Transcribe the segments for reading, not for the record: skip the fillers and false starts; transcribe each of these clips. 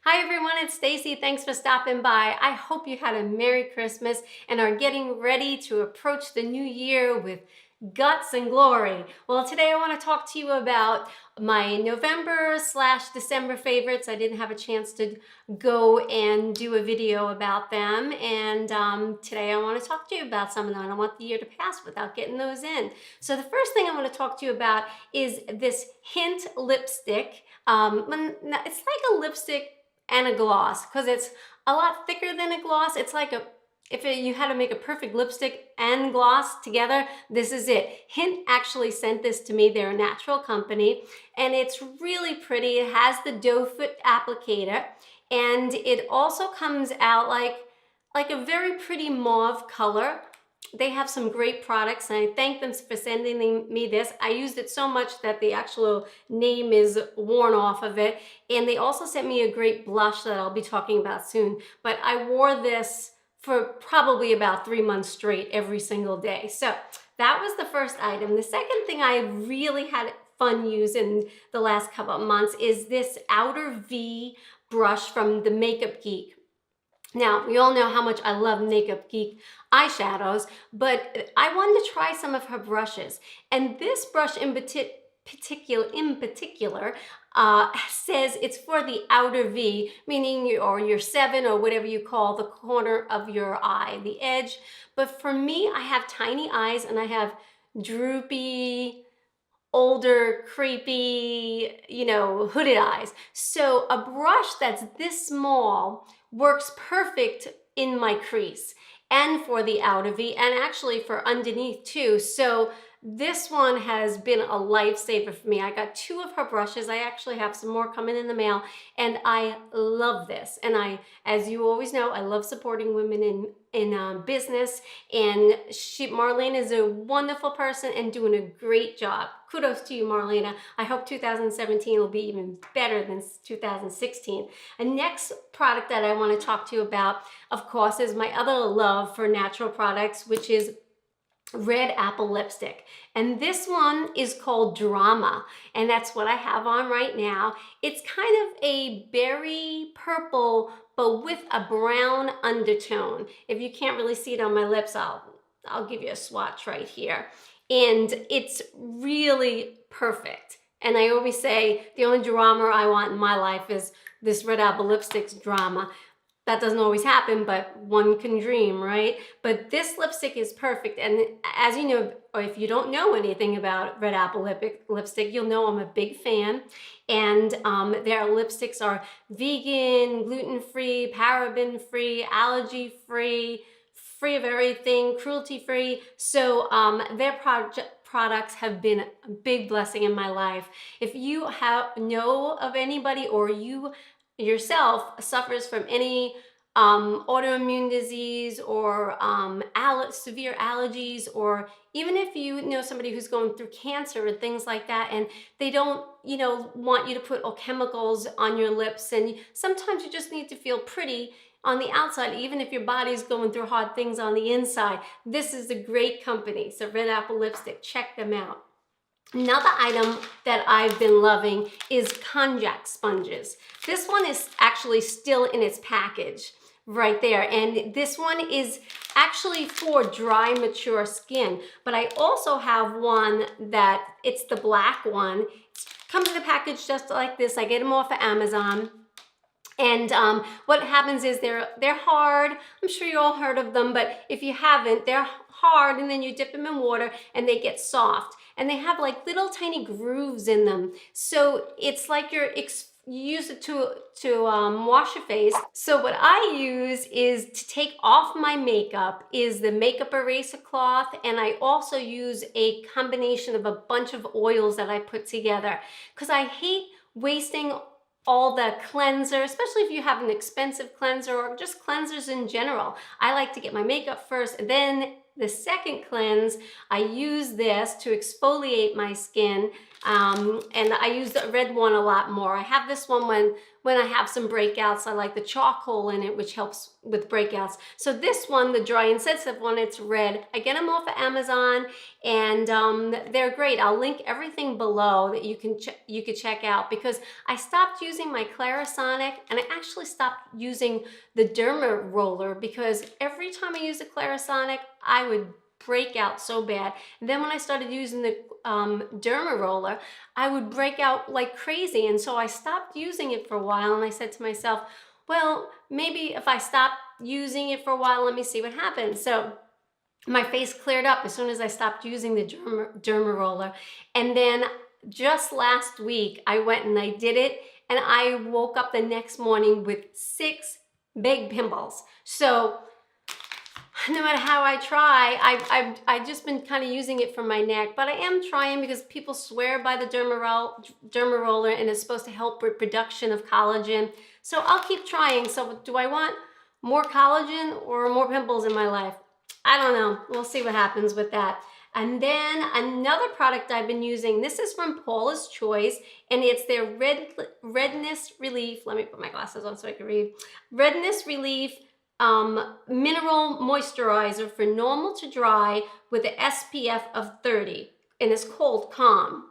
Hi everyone, it's Stacy. Thanks for stopping by. I hope you had a Merry Christmas and are getting ready to approach the new year with guts and glory. Well, today I want to talk to you about my November/December favorites. I didn't have a chance to go and do a video about them, and today I want to talk to you about some of them. I don't want the year to pass without getting those in. So the first thing I want to talk to you about is this Hint lipstick. It's like a lipstick and a gloss because it's a lot thicker than a gloss. It's like you had to make a perfect lipstick and gloss together, this is it. Hint actually sent this to me. They're a natural company, and it's really pretty. It has the doe foot applicator, and it also comes out like a very pretty mauve color. They have some great products, and I thank them for sending me this. I used it so much that the actual name is worn off of it. And they also sent me a great blush that I'll be talking about soon. But I wore this for probably about 3 months straight every single day. So that was the first item. The second thing I really had fun using the last couple of months is this outer V brush from the Makeup Geek. Now, we all know how much I love Makeup Geek eyeshadows, but I wanted to try some of her brushes. And this brush in particular says it's for the outer V, meaning your 7 or whatever you call the corner of your eye, the edge. But for me, I have tiny eyes and I have droopy, older, creepy, hooded eyes. So a brush that's this small works perfect in my crease and for the outer V and actually for underneath too. So this one has been a lifesaver for me. I got 2 of her brushes. I actually have some more coming in the mail, and I love this. And as you always know, I love supporting women in business, and Marlene is a wonderful person and doing a great job. Kudos to you, Marlena. I hope 2017 will be even better than 2016. The next product that I want to talk to you about, of course, is my other love for natural products, which is red apple lipstick. And this one is called Drama, and that's what I have on right now. It's kind of a berry purple, but with a brown undertone. If you can't really see it on my lips, I'll give you a swatch right here. And it's really perfect. And I always say the only drama I want in my life is this red apple lipstick's drama. That doesn't always happen, but one can dream, right? But this lipstick is perfect. And as you know, or if you don't know anything about red apple lipstick, you'll know I'm a big fan. And their lipsticks are vegan, gluten-free, paraben-free, allergy-free, free of everything, cruelty-free. So their products have been a big blessing in my life. If you know of anybody, or you yourself suffers from any autoimmune disease or severe allergies, or even if you know somebody who's going through cancer and things like that, and they don't want you to put all chemicals on your lips, and sometimes you just need to feel pretty on the outside, even if your body's going through hard things on the inside, this is a great company. So Red Apple Lipstick, check them out. Another item that I've been loving is konjac sponges. This one is actually still in its package right there. And this one is actually for dry, mature skin. But I also have one that it's the black one. It comes in a package just like this. I get them off of Amazon. And what happens is they're hard. I'm sure you all heard of them, but if you haven't, they're hard, and then you dip them in water and they get soft. And they have like little tiny grooves in them. So it's like you use it to wash your face. So what I use is to take off my makeup is the makeup eraser cloth, and I also use a combination of a bunch of oils that I put together because I hate wasting all the cleanser, especially if you have an expensive cleanser or just cleansers in general. I like to get my makeup first, then the second cleanse, I use this to exfoliate my skin And I use the red one a lot more. I have this one when I have some breakouts. I like the charcoal in it, which helps with breakouts. So this one, the dry and sensitive one, it's red. I get them off of Amazon, and they're great. I'll link everything below that you could check out, because I stopped using my Clarisonic, and I actually stopped using the Derma roller, because every time I use the Clarisonic, I would break out so bad. And then when I started using the Derma roller, I would break out like crazy. And so I stopped using it for a while, and I said to myself, well, maybe if I stop using it for a while, let me see what happens. So my face cleared up as soon as I stopped using the Derma roller. And then just last week, I went and I did it, and I woke up the next morning with 6 big pimples. So no matter how I try, I've just been kind of using it for my neck, but I am trying, because people swear by the Derma roller, and it's supposed to help with production of collagen. So I'll keep trying. So do I want more collagen or more pimples in my life? I don't know. We'll see what happens with that. And then another product I've been using, this is from Paula's Choice, and it's their Redness Relief. Let me put my glasses on so I can read. Redness Relief mineral moisturizer for normal to dry with an SPF of 30, and it's called Calm.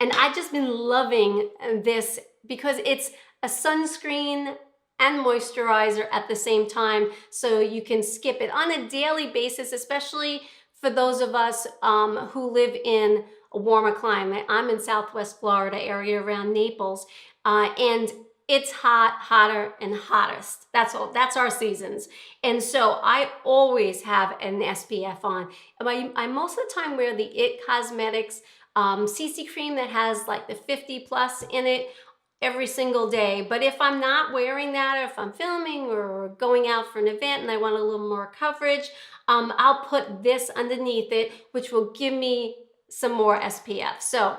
And I've just been loving this, because it's a sunscreen and moisturizer at the same time, so you can skip it on a daily basis, especially for those of us who live in a warmer climate. I'm in Southwest Florida area around Naples, and it's hot, hotter, and hottest. That's all. That's our seasons. And so I always have an SPF on. I most of the time wear the IT Cosmetics CC cream that has like the 50 plus in it every single day. But if I'm not wearing that, or if I'm filming or going out for an event and I want a little more coverage, I'll put this underneath it, which will give me some more SPF. So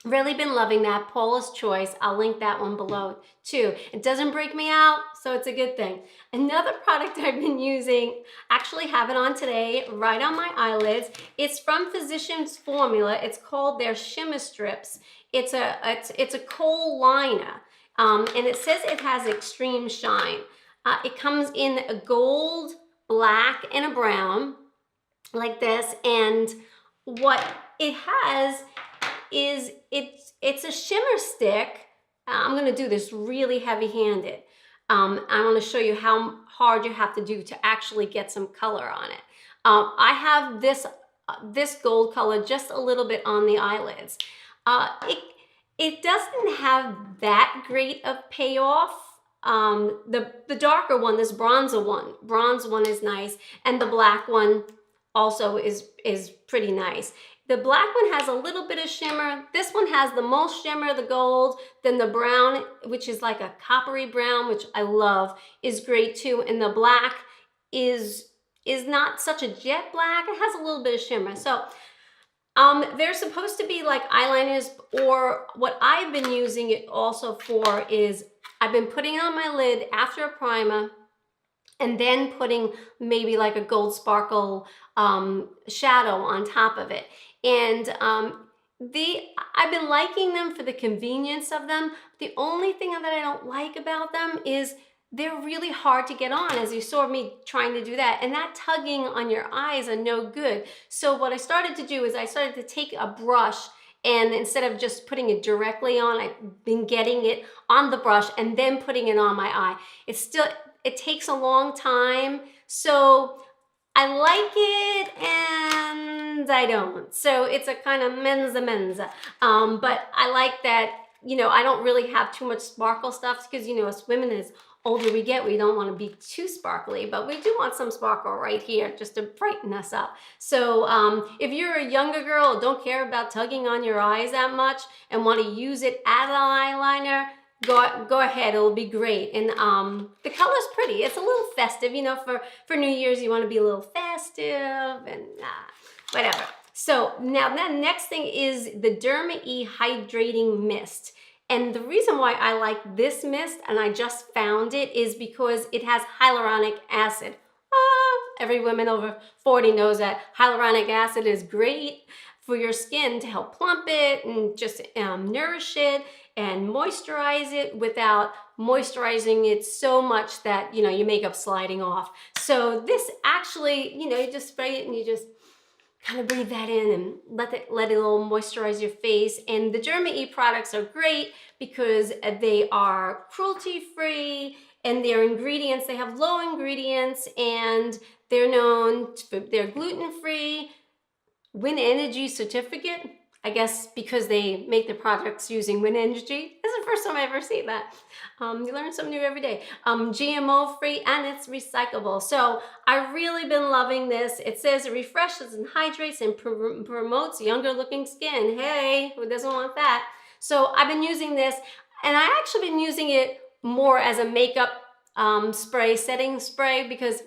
really been loving that. Paula's Choice. I'll link that one below too. It doesn't break me out, so it's a good thing. Another product I've been using, actually have it on today, right on my eyelids. It's from Physicians Formula. It's called their Shimmer Strips. It's a kohl liner, and it says it has extreme shine. It comes in a gold, black, and a brown, like this. And what it has is it's a shimmer stick. I'm going to do this really heavy-handed. I want to show you how hard you have to do to actually get some color on it. I have this gold color just a little bit on the eyelids. It doesn't have that great of payoff. The darker one, this bronze one is nice, and the black one also is pretty nice. The black one has a little bit of shimmer. This one has the most shimmer, the gold. Then the brown, which is like a coppery brown, which I love, is great too. And the black is not such a jet black. It has a little bit of shimmer. So they're supposed to be like eyeliners, or what I've been using it also for is I've been putting it on my lid after a primer, and then putting maybe like a gold sparkle shadow on top of it. And I've been liking them for the convenience of them. The only thing that I don't like about them is they're really hard to get on, as you saw me trying to do that. And that tugging on your eyes are no good. So what I started to do is I started to take a brush, and instead of just putting it directly on, I've been getting it on the brush and then putting it on my eye. It takes a long time. So I like it and I don't. So it's a kind of menza. But I like that, you know, I don't really have too much sparkle stuff, because, you know, as women, as older we get, we don't want to be too sparkly, but we do want some sparkle right here just to brighten us up. So if you're a younger girl, don't care about tugging on your eyes that much and want to use it as an eyeliner, go ahead, it'll be great. And the color's pretty. It's a little festive, you know, for New Year's, you want to be a little festive and whatever. So now the next thing is the Derma E Hydrating Mist. And the reason why I like this mist, and I just found it, is because it has hyaluronic acid. Every woman over 40 knows that hyaluronic acid is great for your skin to help plump it and just nourish it and moisturize it without moisturizing it so much that, you know, your makeup sliding off. So this actually, you know, you just spray it and you just kind of breathe that in and let it all moisturize your face. And the Germa-E products are great because they are cruelty-free and their ingredients, they have low ingredients and they're known for their gluten-free, Win Energy certificate. I guess because they make the products using wind energy. This is the first time I ever see that. You learn something new every day. GMO free and it's recyclable. So I've really been loving this. It says it refreshes and hydrates and promotes younger looking skin. Hey, who doesn't want that? So I've been using this and I actually been using it more as a makeup spray, setting spray, because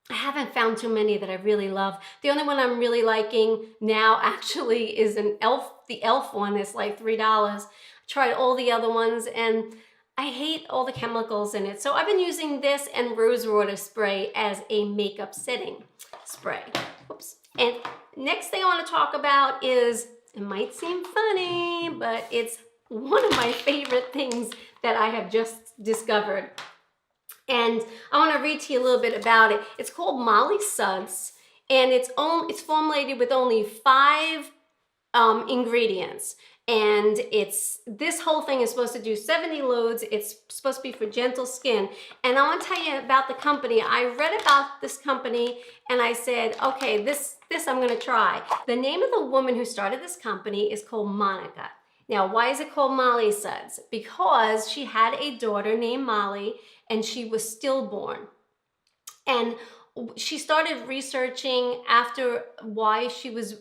I haven't found too many that I really love. The only one I'm really liking now actually is an e.l.f. The e.l.f. one is like $3. I tried all the other ones and I hate all the chemicals in it. So I've been using this and rose water spray as a makeup setting spray. Oops. And next thing I want to talk about is, it might seem funny, but it's one of my favorite things that I have just discovered. And I want to read to you a little bit about it. It's called Molly Suds, and it's formulated with only 5 ingredients. And this whole thing is supposed to do 70 loads. It's supposed to be for gentle skin. And I want to tell you about the company. I read about this company and I said, okay, this I'm going to try. The name of the woman who started this company is called Monica. Now, why is it called Molly Suds? Because she had a daughter named Molly and she was stillborn. And she started researching after why she was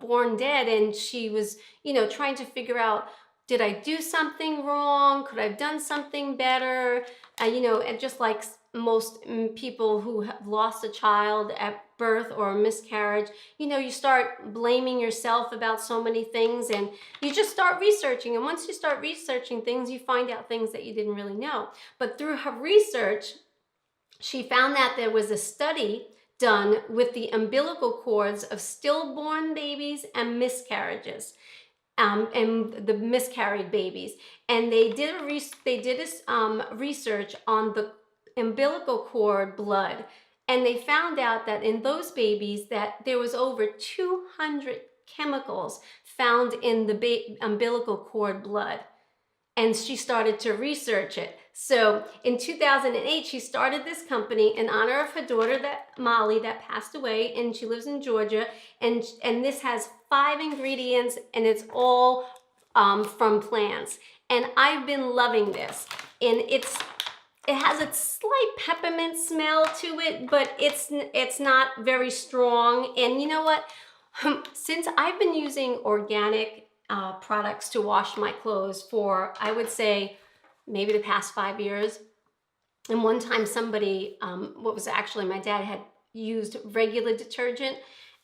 born dead, and she was, you know, trying to figure out, did I do something wrong? Could I have done something better? You know, and just like most people who have lost a child at birth or a miscarriage, you know, you start blaming yourself about so many things and you just start researching. And once you start researching things, you find out things that you didn't really know. But through her research, she found that there was a study done with the umbilical cords of stillborn babies and miscarriages. And the miscarried babies, and they did research on the umbilical cord blood, and they found out that in those babies that there was over 200 chemicals found in the umbilical cord blood. And she started to research it. So in 2008, she started this company in honor of her daughter, Molly, that passed away, and she lives in Georgia. And this has 5 ingredients, and it's all from plants. And I've been loving this. And it has a slight peppermint smell to it, but it's not very strong. And you know what? Since I've been using organic products to wash my clothes for, I would say, maybe the past 5 years. And one time somebody, what was actually my dad, had used regular detergent,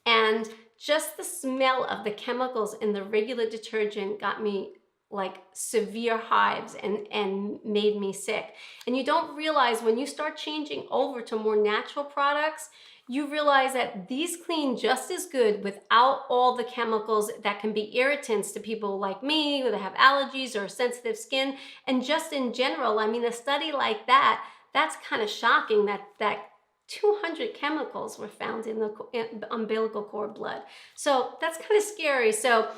and just the smell of the chemicals in the regular detergent got me like severe hives and made me sick. And you don't realize when you start changing over to more natural products, you realize that these clean just as good without all the chemicals that can be irritants to people like me who have allergies or sensitive skin. And just in general, I mean, a study like that, that's kind of shocking that 200 chemicals were found in the umbilical cord blood. So that's kind of scary. So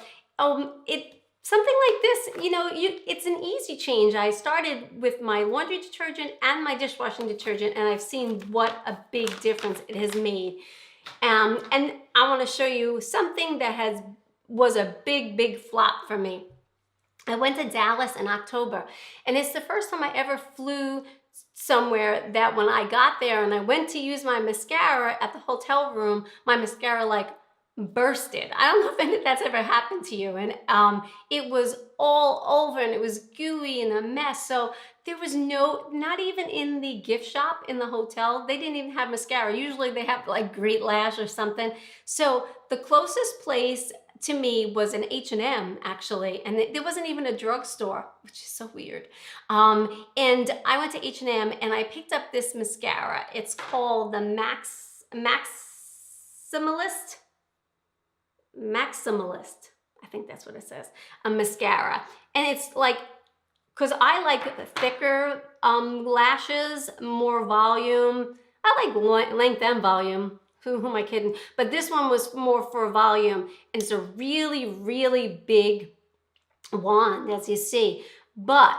something like this, you know, it's an easy change. I started with my laundry detergent and my dishwashing detergent, and I've seen what a big difference it has made. And I want to show you something that was a big flop for me. I went to Dallas in October, and it's the first time I ever flew somewhere that when I got there and I went to use my mascara at the hotel room, my mascara like bursted. I don't know if that's ever happened to you. And it was all over and it was gooey and a mess. So there was not even in the gift shop in the hotel, they didn't even have mascara. Usually they have like Great Lash or something. So the closest place to me was an H&M actually, and there wasn't even a drugstore, which is so weird. And I went to H&M and I picked up this mascara. It's called the Maximalist. Maximalist. I think that's what it says. A mascara. And it's like, because I like thicker lashes, more volume. I like length and volume. Who am I kidding? But this one was more for volume. And it's a really, really big wand, as you see. But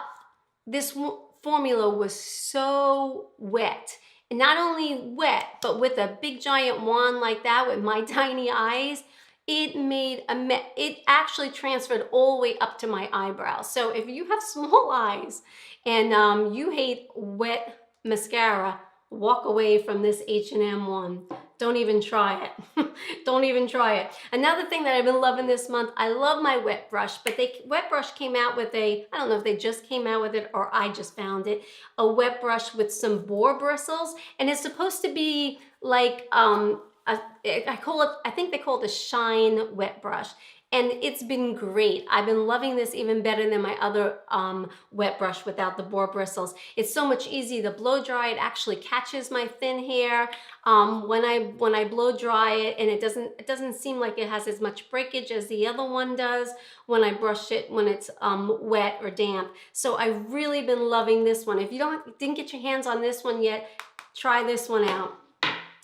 this formula was so wet. And not only wet, but with a big giant wand like that with my tiny eyes, it actually transferred all the way up to my eyebrows. So if you have small eyes and you hate wet mascara, walk away from this H&M one. Don't even try it. Don't even try it. Another thing that I've been loving this month, I love my wet brush, but wet brush came out with I don't know if they just came out with it or I just found it, a wet brush with some boar bristles, and it's supposed to be like, I think they call it a shine wet brush. And it's been great. I've been loving this even better than my other wet brush without the boar bristles. It's so much easier to blow dry. It actually catches my thin hair when I blow dry it, and it doesn't seem like it has as much breakage as the other one does when I brush it when it's wet or damp. So I've really been loving this one. If you didn't get your hands on this one yet, try this one out.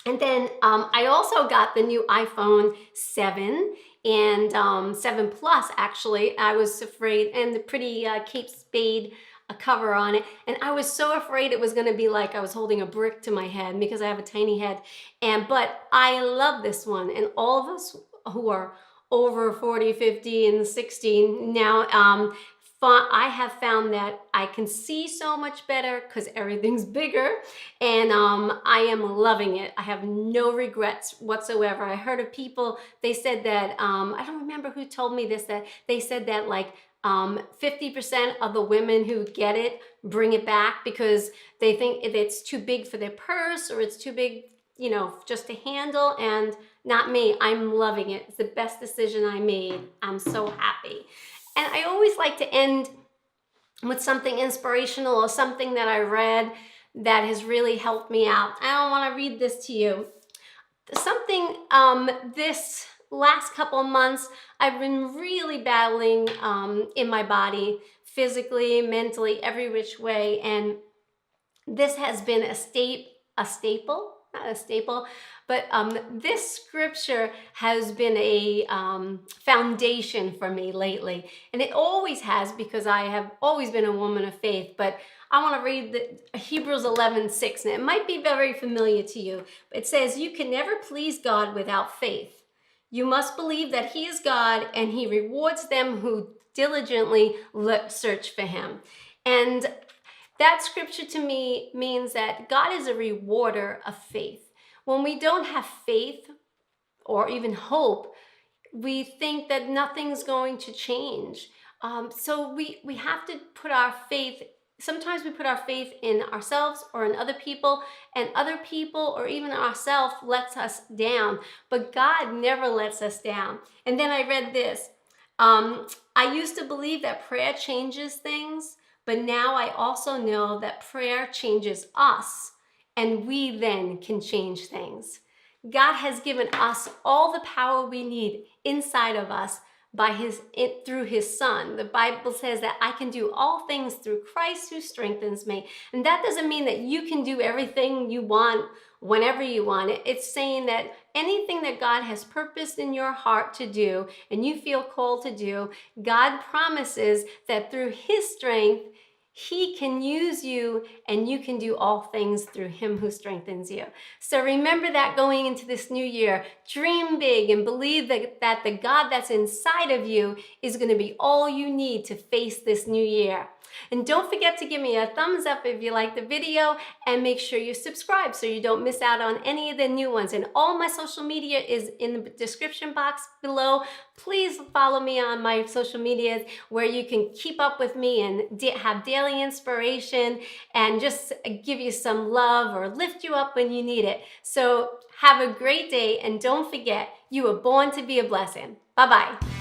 And then I also got the new iPhone 7 and 7 Plus, actually. I was afraid, and the pretty Kate Spade cover on it. And I was so afraid it was going to be like I was holding a brick to my head because I have a tiny head. But I love this one. And all of us who are over 40, 50, and 60 now, I have found that I can see so much better because everything's bigger, and I am loving it. I have no regrets whatsoever. I heard of people, they said that, I don't remember who told me this, that they said that like 50% of the women who get it bring it back because they think it's too big for their purse or it's too big, you know, just to handle. And not me. I'm loving it. It's the best decision I made. I'm so happy. And I always like to end with something inspirational or something that I read that has really helped me out. I want to read this to you. Something this last couple of months, I've been really battling in my body, physically, mentally, every which way. And this has been a staple, not a staple, but this scripture has been a foundation for me lately. And it always has, because I have always been a woman of faith. But I want to read the Hebrews 11:6, and it might be very familiar to you. It says, "You can never please God without faith. You must believe that He is God, and He rewards them who diligently search for Him." And that scripture to me means that God is a rewarder of faith. When we don't have faith or even hope, we think that nothing's going to change. So we have to put our faith, sometimes we put our faith in ourselves or in other people, and other people or even ourselves lets us down. But God never lets us down. And then I read this. I used to believe that prayer changes things, but now I also know that prayer changes us, and we then can change things. God has given us all the power we need inside of us through His Son. The Bible says that I can do all things through Christ who strengthens me. And that doesn't mean that you can do everything you want whenever you want it. It's saying that anything that God has purposed in your heart to do and you feel called to do, God promises that through His strength, He can use you, and you can do all things through Him who strengthens you. So remember that going into this new year. Dream big and believe that the God that's inside of you is going to be all you need to face this new year. And don't forget to give me a thumbs up if you like the video, and make sure you subscribe so you don't miss out on any of the new ones. And all my social media is in the description box below. Please follow me on my social medias where you can keep up with me and have daily inspiration and just give you some love or lift you up when you need it. So have a great day, and don't forget, you were born to be a blessing. Bye-bye.